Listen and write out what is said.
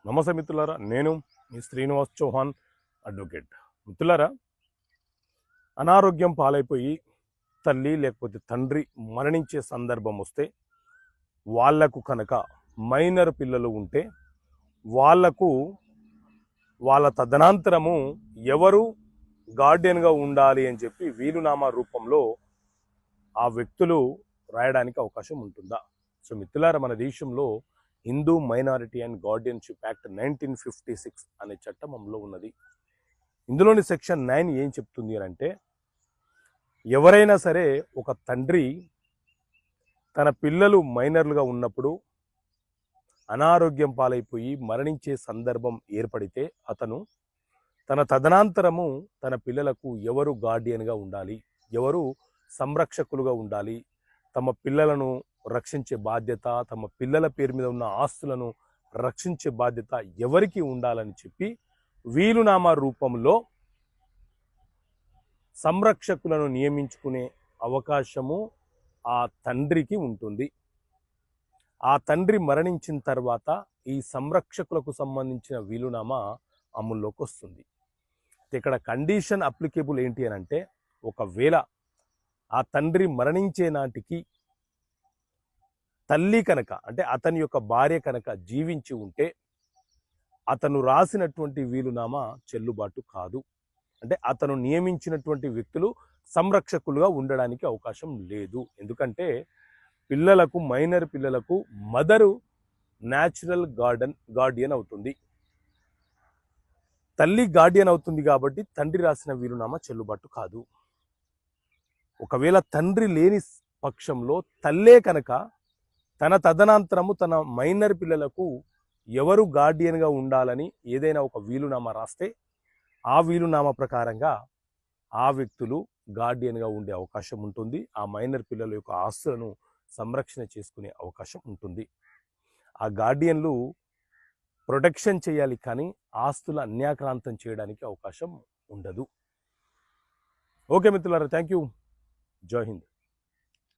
నమస్తే మిత్రులారా, నేను మీ శ్రీనివాస్ చౌహాన్ అడ్వకేట్. మిత్రులారా, అనారోగ్యం పాలైపోయి తల్లి లేకపోతే తండ్రి మరణించే సందర్భం వస్తే వాళ్లకు కనుక మైనర్ పిల్లలు ఉంటే వాళ్లకు వాళ్ళ తదనంతరము ఎవరు గార్డియన్గా ఉండాలి అని చెప్పి వీలునామా రూపంలో ఆ వ్యక్తులు రాయడానికి అవకాశం ఉంటుందా? సో మిత్రులారా, మన దేశంలో Hindu minority and guardianship act 1956 అనే చట్టం అమల్లో ఉన్నది. ఇందులోని సెక్షన్ 9 ఏం చెప్తుంది అంటే, ఎవరైనా సరే ఒక తండ్రి తన పిల్లలు మైనర్లుగా ఉన్నప్పుడు అనారోగ్యం పాలైపోయి మరణించే సందర్భం ఏర్పడితే అతను తన తదనంతరము తన పిల్లలకు ఎవరు గార్డియన్గా ఉండాలి, ఎవరు సంరక్షకులుగా ఉండాలి, తమ పిల్లలను రక్షించే బాధ్యత, తమ పిల్లల పేరు మీద ఉన్న ఆస్తులను రక్షించే బాధ్యత ఎవరికి ఉండాలని చెప్పి వీలునామా రూపంలో సంరక్షకులను నియమించుకునే అవకాశము ఆ తండ్రికి ఉంటుంది. ఆ తండ్రి మరణించిన తర్వాత ఈ సంరక్షకులకు సంబంధించిన వీలునామా అమల్లోకి వస్తుంది. ఇక్కడ కండిషన్ అప్లికేబుల్ ఏంటి అని అంటే, ఒకవేళ ఆ తండ్రి మరణించే నాటికి తల్లి కనుక అంటే అతని యొక్క భార్య కనుక జీవించి ఉంటే అతను రాసినటువంటి వీలునామా చెల్లుబాటు కాదు. అంటే అతను నియమించినటువంటి వ్యక్తులు సంరక్షకులుగా ఉండడానికి అవకాశం లేదు. ఎందుకంటే పిల్లలకు, మైనర్ పిల్లలకు మదరు న్యాచురల్ గార్డియన్ అవుతుంది, తల్లి గార్డియన్ అవుతుంది. కాబట్టి తండ్రి రాసిన వీలునామా చెల్లుబాటు కాదు. ఒకవేళ తండ్రి లేని పక్షంలో తల్లే కనుక తన తదనంతరము తన మైనర్ పిల్లలకు ఎవరు గార్డియన్గా ఉండాలని ఏదైనా ఒక వీలునామా రాస్తే ఆ వీలునామా ప్రకారంగా ఆ వ్యక్తులు గార్డియన్గా ఉండే అవకాశం ఉంటుంది. ఆ మైనర్ పిల్లల యొక్క ఆస్తులను సంరక్షణ చేసుకునే అవకాశం ఉంటుంది. ఆ గార్డియన్లు ప్రొటెక్షన్ చేయాలి, కానీ ఆస్తుల అన్యాక్రాంతం చేయడానికి అవకాశం ఉండదు. ఓకే మిత్రులారా, థ్యాంక్ యూ. జై హింద్.